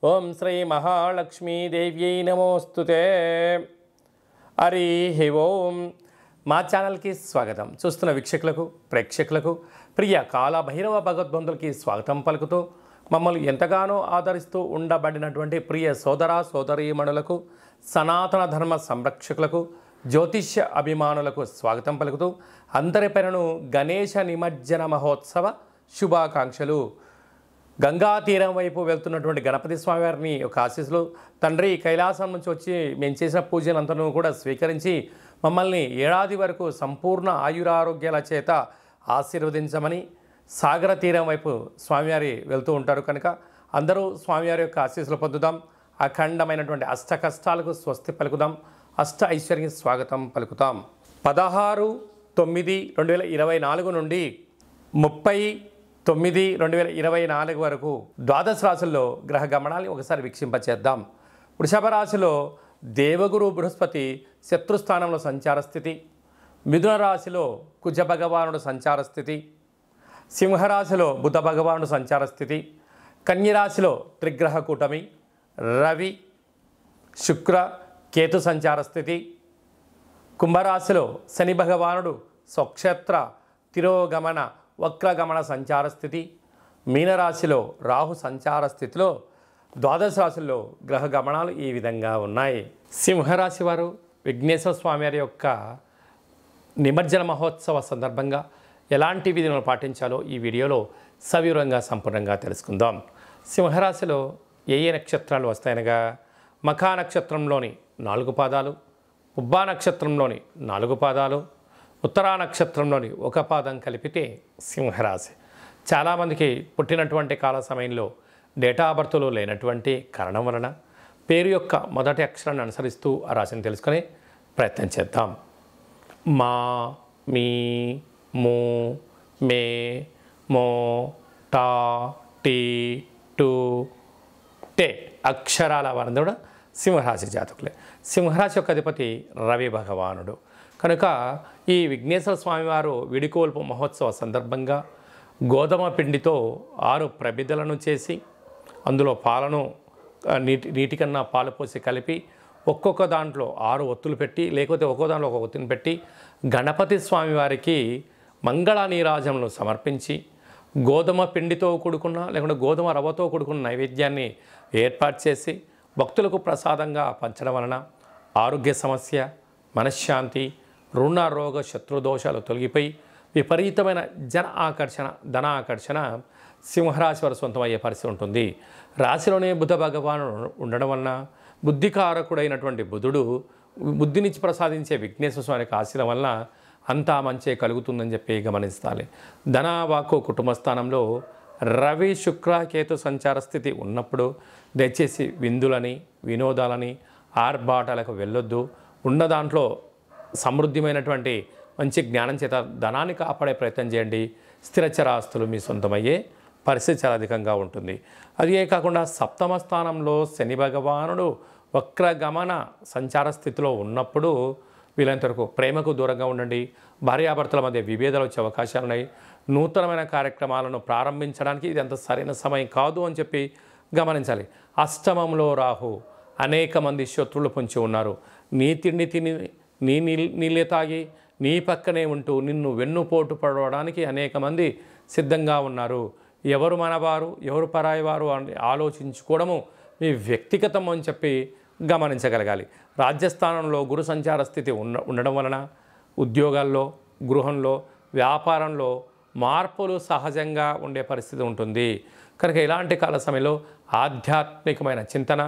ఓం శ్రీ మహాలక్ష్మీదేవ్యై నమోస్తుతే. హరి ఓం. మా ఛానల్కి స్వాగతం. చూస్తున్న వీక్షకులకు ప్రేక్షకులకు ప్రియ కాలభైరవ భగవద్బంధులకి స్వాగతం పలుకుతూ మమ్మల్ని ఎంతగానో ఆదరిస్తూ ఉండబడినటువంటి ప్రియ సోదర సోదరీమణులకు సనాతన ధర్మ సంరక్షకులకు జ్యోతిష్య అభిమానులకు స్వాగతం పలుకుతూ అందరి పేరును గణేశ నిమజ్జన మహోత్సవ శుభాకాంక్షలు. గంగా తీరం వైపు వెళ్తున్నటువంటి గణపతి స్వామివారిని ఒక ఆశీస్సులు. తండ్రి కైలాసం నుంచి వచ్చి మేము చేసిన పూజలంతను కూడా స్వీకరించి మమ్మల్ని ఏడాది వరకు సంపూర్ణ ఆయురారోగ్యాల చేత ఆశీర్వదించమని సాగర తీరం వైపు స్వామివారి వెళ్తూ ఉంటారు కనుక అందరూ స్వామివారి యొక్క ఆశీస్సులు పొందుదాం. అఖండమైనటువంటి అష్ట కష్టాలకు స్వస్తి పలుకుదాం. అష్ట ఐశ్వర్యం స్వాగతం పలుకుతాం. 16/9/2024 నుండి 30/9/2024 వరకు ద్వాదశ రాశుల్లో గ్రహ గమనాన్ని ఒకసారి వీక్షింపచేద్దాం. వృషభ రాశిలో దేవగురు బృహస్పతి శత్రుస్థానంలో సంచార స్థితి, మిథున రాశిలో కుజ భగవానుడు సంచార స్థితి, సింహరాశిలో బుధ భగవానుడు సంచార స్థితి, కన్యరాశిలో త్రిగ్రహ కూటమి రవి శుక్ర కేతు సంచార స్థితి, కుంభరాశిలో శని భగవానుడు స్వక్షేత్ర తిరోగమన వక్రగమన సంచార స్థితి, మీనరాశిలో రాహు సంచార స్థితిలో ద్వాదశ రాశుల్లో గ్రహ గమనాలు ఈ విధంగా ఉన్నాయి. సింహరాశి వారు విఘ్నేశ్వర స్వామివారి యొక్క నిమజ్జన మహోత్సవ సందర్భంగా ఎలాంటి విధులను పాటించాలో ఈ వీడియోలో సవివరంగా సంపూర్ణంగా తెలుసుకుందాం. సింహరాశిలో ఏ నక్షత్రాలు వస్తాయనగా మఖా నక్షత్రంలోని 4 పాదాలు, ఉబ్బా నక్షత్రంలోని 4 పాదాలు, ఉత్తరా నక్షత్రంలోని 1 పాదం కలిపితే సింహరాశి. చాలామందికి పుట్టినటువంటి కాల సమయంలో డేటా బర్త్లు లేనటువంటి కారణం వలన పేరు యొక్క మొదటి అక్షరాన్ని అనుసరిస్తూ ఆ రాశిని తెలుసుకునే ప్రయత్నం చేద్దాం. మా, మీ, మూ, మే, మో, టా, టీ, టు, టే అక్షరాల వారందరూ కూడా సింహరాశి జాతకులే. సింహరాశి యొక్క అధిపతి రవి భగవానుడు కనుక ఈ విఘ్నేశ్వర స్వామివారు విడికోల్పు మహోత్సవ సందర్భంగా గోధుమ పిండితో 6 ప్రమిదలను చేసి అందులో పాలను నీటి కన్నా పాలు పోసి కలిపి ఒక్కొక్క దాంట్లో 6 ఒత్తులు పెట్టి లేకపోతే ఒక్కో దాంట్లో ఒక ఒత్తిని పెట్టి గణపతి స్వామివారికి మంగళ నీరాజనలు సమర్పించి గోధుమ పిండితో కూడుకున్న లేకుంటే గోధుమ రవ్వతో కూడుకున్న నైవేద్యాన్ని ఏర్పాటు చేసి భక్తులకు ప్రసాదంగా పంచడం వలన ఆరోగ్య సమస్య, మనశ్శాంతి, రుణ రోగ శత్రుదోషాలు తొలగిపోయి విపరీతమైన ధన ఆకర్షణ సింహరాశి వారు సొంతమయ్యే పరిస్థితి ఉంటుంది. రాశిలోనే బుధ భగవానుడు ఉండడం వలన బుద్ధికారకుడైనటువంటి బుధుడు బుద్ధినిచ్చి ప్రసాదించే విఘ్నేశ్వర స్వామికి ఆశీర్వాదం వలన అంతా మంచి కలుగుతుందని చెప్పి గమనించాలి. ధన వాక్కు కుటుంబ స్థానంలో రవి శుక్ర కేతు సంచార స్థితి ఉన్నప్పుడు దయచేసి విందులని వినోదాలని ఆర్భాటాలకు వెళ్ళొద్దు. ఉన్న దాంట్లో సమృద్ధిమైనటువంటి మంచి జ్ఞానం చేత ధనాన్ని కాపాడే ప్రయత్నం చేయండి. స్థిరచరాస్తులు మీ సొంతమయ్యే పరిస్థితి చాలా అధికంగా ఉంటుంది. అదే కాకుండా సప్తమ స్థానంలో శని భగవానుడు వక్రగమన సంచార స్థితిలో ఉన్నప్పుడు వీలైనంత వరకు ప్రేమకు దూరంగా ఉండండి. భార్యాభర్తల మధ్య విభేదాలు వచ్చే అవకాశాలు ఉన్నాయి. నూతనమైన కార్యక్రమాలను ప్రారంభించడానికి ఇది అంత సరైన సమయం కాదు అని చెప్పి గమనించాలి. అష్టమంలో రాహు అనేక మంది శత్రువులు పొంచి ఉన్నారు. నీ తిండి తిని నీ నీళ్ళే తాగి నీ పక్కనే ఉంటూ నిన్ను వెన్నుపోటు పడవడానికి అనేక మంది సిద్ధంగా ఉన్నారు. ఎవరు మనవారు ఎవరు పరాయి వారు అని ఆలోచించుకోవడము మీ వ్యక్తిగతం అని చెప్పి గమనించగలగాలి. రాజ్యస్థానంలో గురు సంచార స్థితి ఉండడం వలన ఉద్యోగాల్లో, గృహంలో, వ్యాపారంలో మార్పులు సహజంగా ఉండే పరిస్థితి ఉంటుంది. కనుక ఇలాంటి కాల సమయంలో ఆధ్యాత్మికమైన చింతన,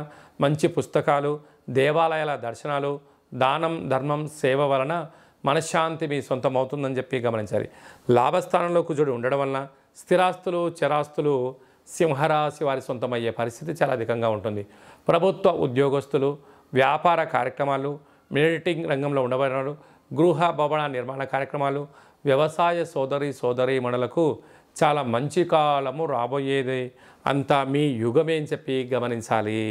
మంచి పుస్తకాలు, దేవాలయాల దర్శనాలు, దానం ధర్మం సేవ వలన మనశ్శాంతి మీ సొంతం అవుతుందని చెప్పి గమనించాలి. లాభస్థానంలో కుజుడు ఉండడం వలన స్థిరాస్తులు చరాస్తులు సింహరాశి వారి సొంతమయ్యే పరిస్థితి చాలా అధికంగా ఉంటుంది. ప్రభుత్వ ఉద్యోగస్తులు, వ్యాపార కార్యక్రమాలు, మిలిటరీ రంగంలో ఉండబడినారు, గృహ భవన నిర్మాణ కార్యక్రమాలు, వ్యవసాయ సోదరీమణులకు చాలా మంచి కాలము రాబోయేది. అంతా మీ యుగమే అని చెప్పి గమనించాలి.